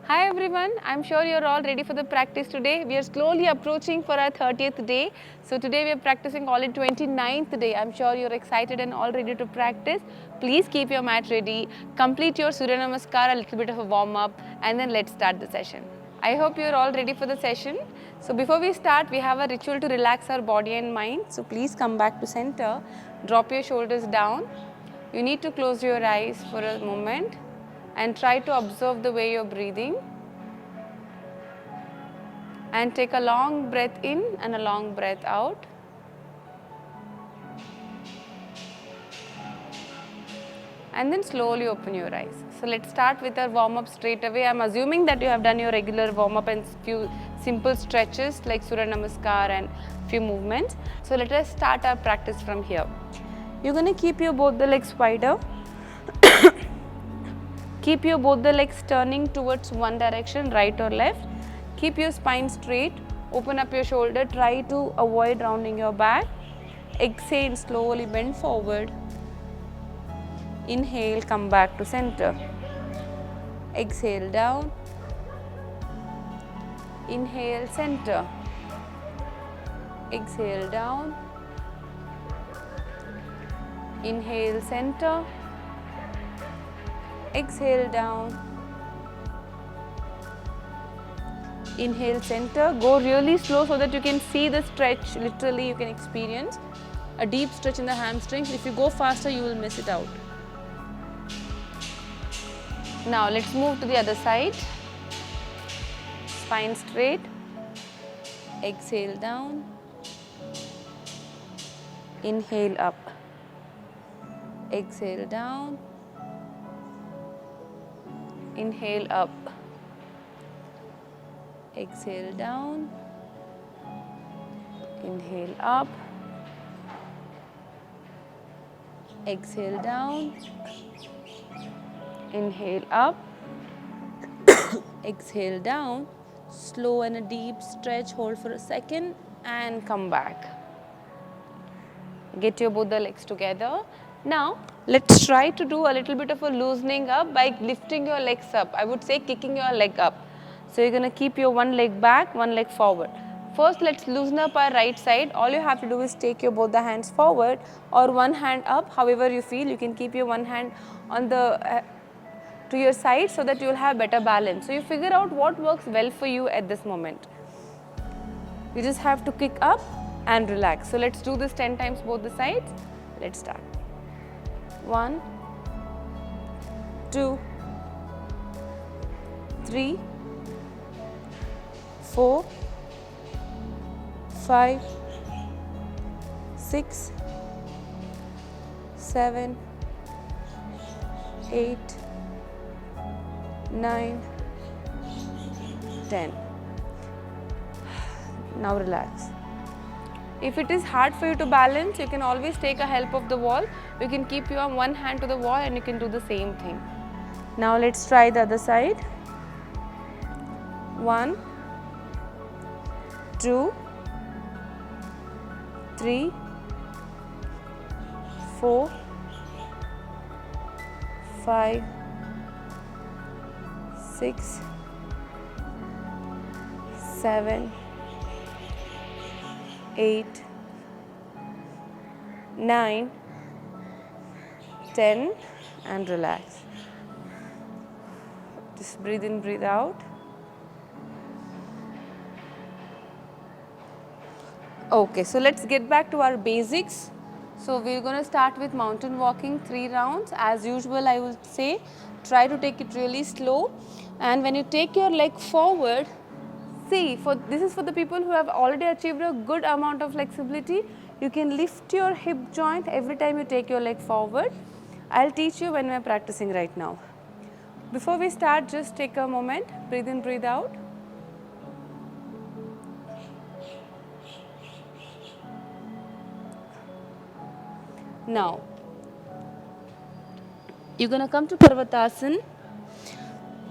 Hi everyone, I'm sure you're all ready for the practice today. We are slowly approaching for our 30th day. So today we are practicing all in 29th day. I'm sure you're excited and all ready to practice. Please keep your mat ready, complete your Surya Namaskara, a little bit of a warm up, and then let's start the session. I hope you're all ready for the session. So before we start, we have a ritual to relax our body and mind. So please come back to center, drop your shoulders down. You need to close your eyes for a moment and try to observe the way you're breathing, and take a long breath in and a long breath out. And then slowly open your eyes. So let's start with our warm up straight away. I'm assuming that you have done your regular warm up and few simple stretches like Surya Namaskara and few movements. So let us start our practice from here. You're going to keep your both the legs wider. Keep your both the legs turning towards one direction, right or left. Keep your spine straight. Open up your shoulder. Try to avoid rounding your back. Exhale, slowly bend forward. Inhale, come back to center. Exhale down. Inhale, center. Exhale down. Inhale, center. Exhale down. Inhale, center. Go really slow so that you can see the stretch. Literally you can experience a deep stretch in the hamstrings. If you go faster, you will miss it out. Now let's move to the other side. Spine straight. Exhale down. Inhale up. Exhale down. Inhale up. Exhale down. Inhale up. Exhale down. Inhale up. Exhale down. Slow and a deep stretch. Hold for a second and come back. Get your both the legs together. Now let's try to do a little bit of a loosening up by lifting your legs up. I would say kicking your leg up. So you're going to keep your one leg back, one leg forward. First let's loosen up our right side. All you have to do is take your both the hands forward or one hand up, however you feel. You can keep your one hand on the to your side so that you will have better balance. So you figure out what works well for you at this moment. You just have to kick up and relax. So let's do this 10 times both the sides. Let's start. 1, 2, 3, 4, 5, 6, 7, 8, 9, 10. Now relax. If it is hard for you to balance, you can always take a help of the wall. You can keep your one hand to the wall and you can do the same thing. Now let's try the other side. 1, 2, 3, 4, 5, 6, 7, 8, 9, 10 and relax. Just breathe in, breathe out. Okay, so let's get back to our basics. So we're going to start with mountain walking 3 rounds. As usual, I will say try to take it really slow, and when you take your leg forward, see, this is for the people who have already achieved a good amount of flexibility. You can lift your hip joint every time you take your leg forward. I'll teach you when we're practicing right now. Before we start, just take a moment, breathe in, breathe out. Now, you're going to come to Parvatasana.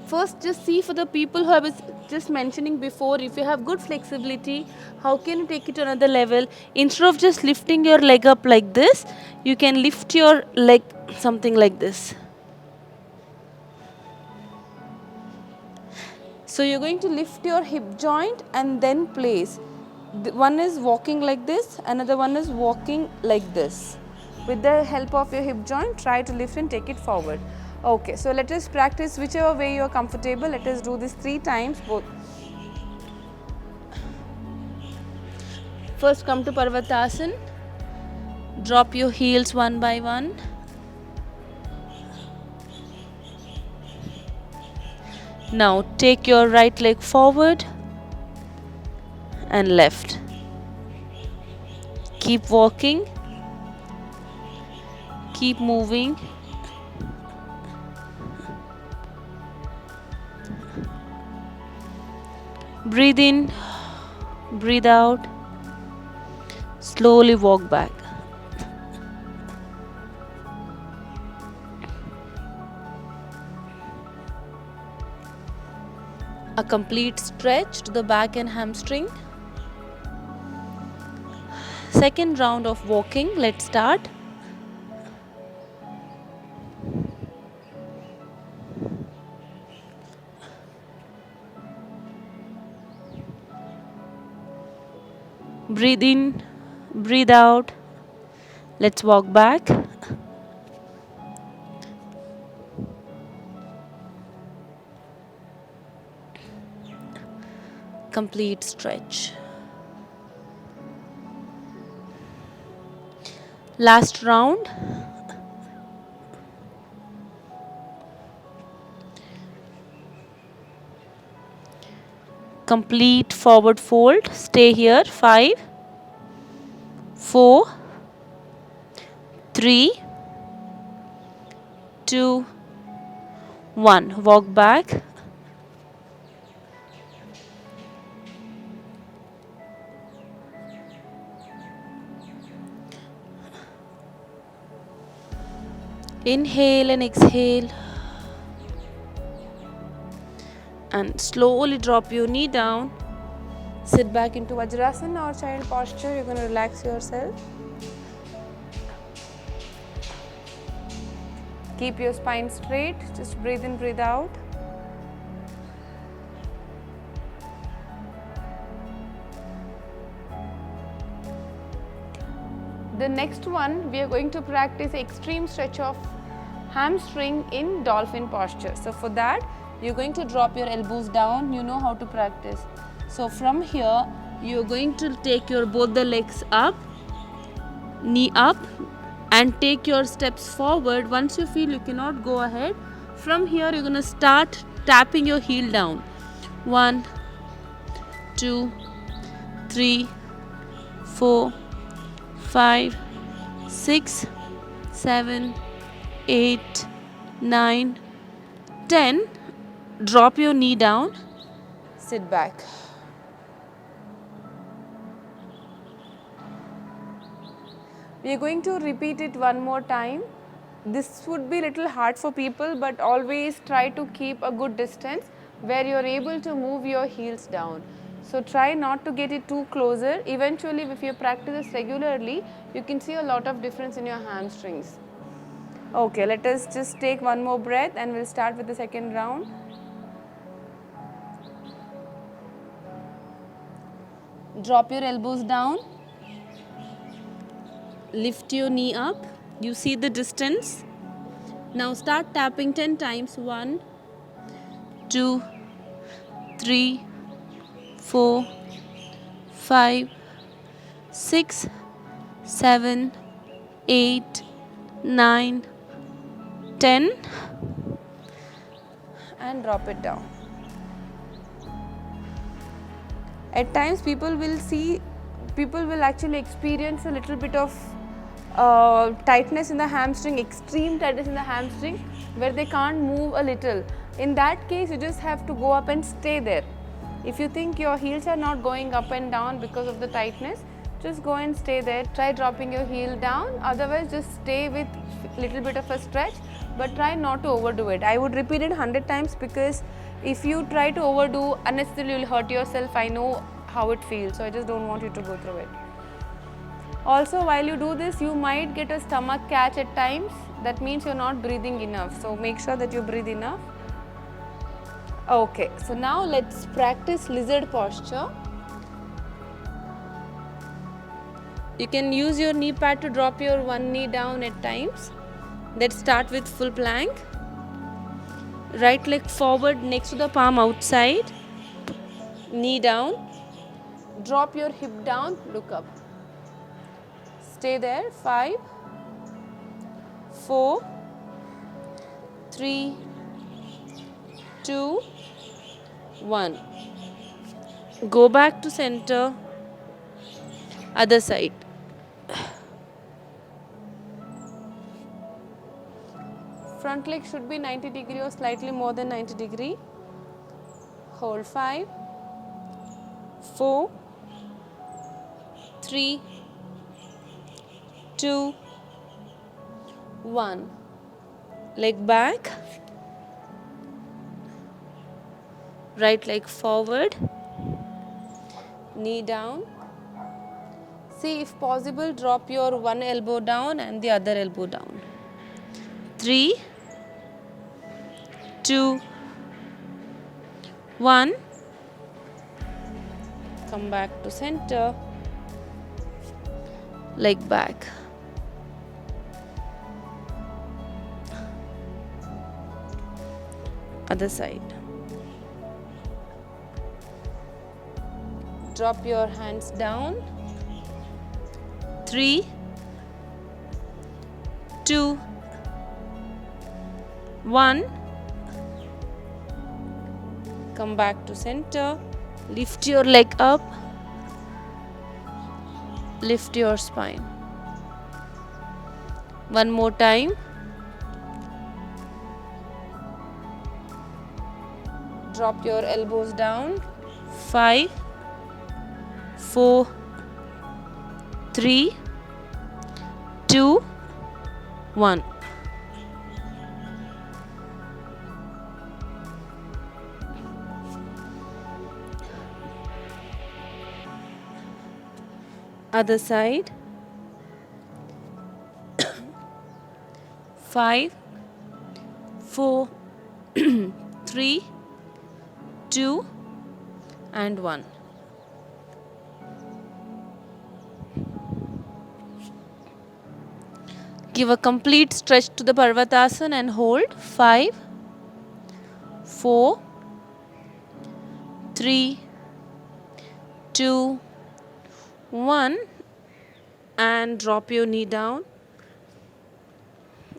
First, just see for the people who I was just mentioning before, if you have good flexibility, how can you take it to another level? Instead of just lifting your leg up like this, you can lift your leg something like this. So you're going to lift your hip joint and then place. One is walking like this, another one is walking like this. With the help of your hip joint, try to lift and take it forward. Okay, so let us practice whichever way you are comfortable. Let us do this 3 times both. First come to Parvatasana. Drop your heels one by one. Now take your right leg forward and left. Keep walking. Keep moving. Breathe in, breathe out. Slowly walk back. A complete stretch to the back and hamstring. Second round of walking, let's start. Breathe in, breathe out. Let's walk back. Complete stretch. Last round. Complete forward fold. Stay here. 5, 4, 3, 2, 1. Walk back. Inhale and exhale. And slowly drop your knee down. Sit back into Vajrasana or child posture. You're going to relax yourself. Keep your spine straight. Just breathe in, breathe out. The next one, we are going to practice extreme stretch of hamstring in dolphin posture. So for that, you're going to drop your elbows down. You know how to practice. So from here, you're going to take your both the legs up, knee up, and take your steps forward. Once you feel you cannot go ahead, from here you're going to start tapping your heel down. 1, 2, 3, 4, 5, 6, 7, 8, 9, 10. Drop your knee down. Sit back. We are going to repeat it one more time. This would be a little hard for people, but always try to keep a good distance where you are able to move your heels down. So try not to get it too closer. Eventually, if you practice this regularly, you can see a lot of difference in your hamstrings. Okay, let us just take one more breath and we'll start with the second round. Drop your elbows down. Lift your knee up. You see the distance. Now start tapping 10 times. 1, 2, 3, 4, 5, 6, 7, 8, 9, 10. And drop it down. At times people will actually experience a little bit of tightness in the hamstring, extreme tightness in the hamstring where they can't move a little. In that case, you just have to go up and stay there. If you think your heels are not going up and down because of the tightness, just go and stay there. Try dropping your heel down. Otherwise, just stay with little bit of a stretch, but try not to overdo it. I would repeat it 100 times because if you try to overdo unnecessarily, you will hurt yourself. I know how it feels, so I just don't want you to go through it. Also, while you do this, you might get a stomach catch at times. That means you're not breathing enough. So make sure that you breathe enough. Okay, so now let's practice lizard posture. You can use your knee pad to drop your one knee down at times. Let's start with full plank. Right leg forward next to the palm outside. Knee down. Drop your hip down, look up. Stay there. 5, 4, 3, 2, 1. Go back to center. Other side. Front leg should be 90 degree or slightly more than 90 degree. Hold 5, 4, 3, 2, 1. Leg back. Right leg forward. Knee down. See, if possible, drop your one elbow down and the other elbow down. 3, 2, 1. Come back to center. Leg back. Other side. Drop your hands down. 3, 2, 1. Come back to center. Lift your leg up. Lift your spine. One more time. Drop your elbows down. 5, 4, 3, 2, 1. Other side. 5, 4, 3, 2, and 1. Give a complete stretch to the Parvatasana and hold. 5, 4, 3, 2, 1. And drop your knee down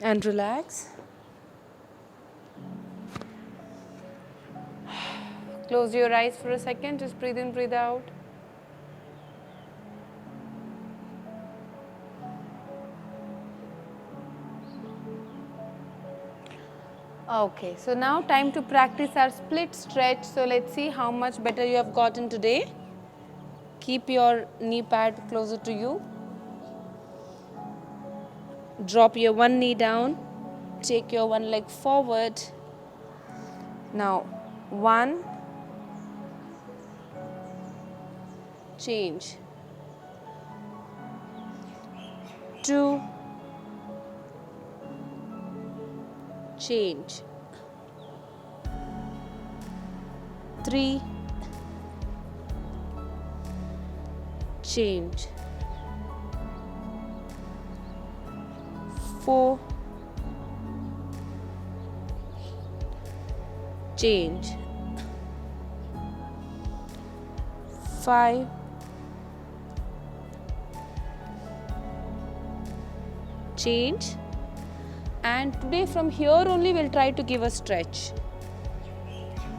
and relax. Close your eyes for a second. Just breathe in, breathe out. Okay, so now time to practice our split stretch. So let's see how much better you have gotten today. Keep your knee pad closer to you. Drop your one knee down. Take your one leg forward. Now, 1, change. 2, change. 3, change. 4, change. 5, change. And today from here only we'll try to give a stretch.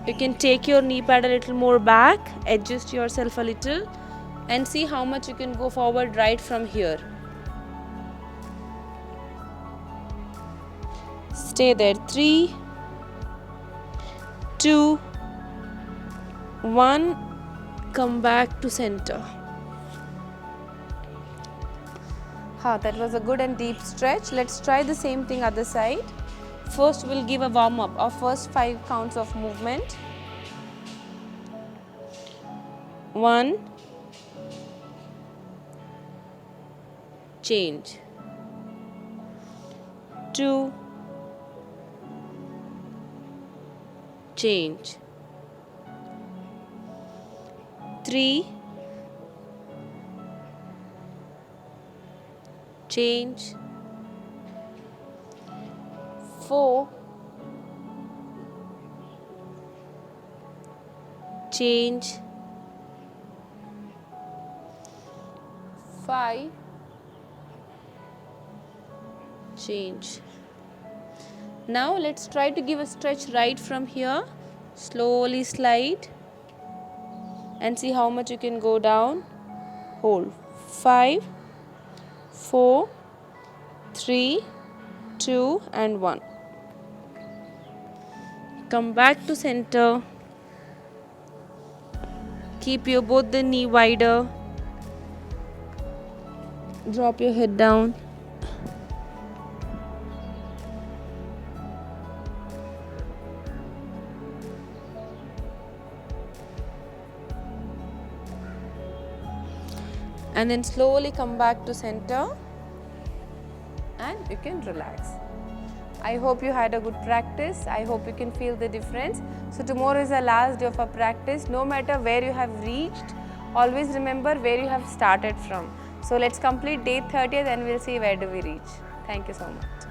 You can take your knee pad a little more back, adjust yourself a little and see how much you can go forward right from here. Stay there. 3, 2, 1. Come back to center. That was a good and deep stretch. Let's try the same thing other side. First we'll give a warm up. Our first 5 counts of movement. 1, change. 2, change. 3, change, 4, change, 5, change. Now let's try to give a stretch right from here. Slowly slide and see how much you can go down. Hold. 5, 4, 3, 2 and 1. Come back to center. Keep your both the knee wider. Drop your head down. And then slowly come back to center and you can relax. I hope you had a good practice. I hope you can feel the difference. So tomorrow is the last day of our practice. No matter where you have reached, always remember where you have started from. So let's complete day 30th and we'll see where do we reach. Thank you so much.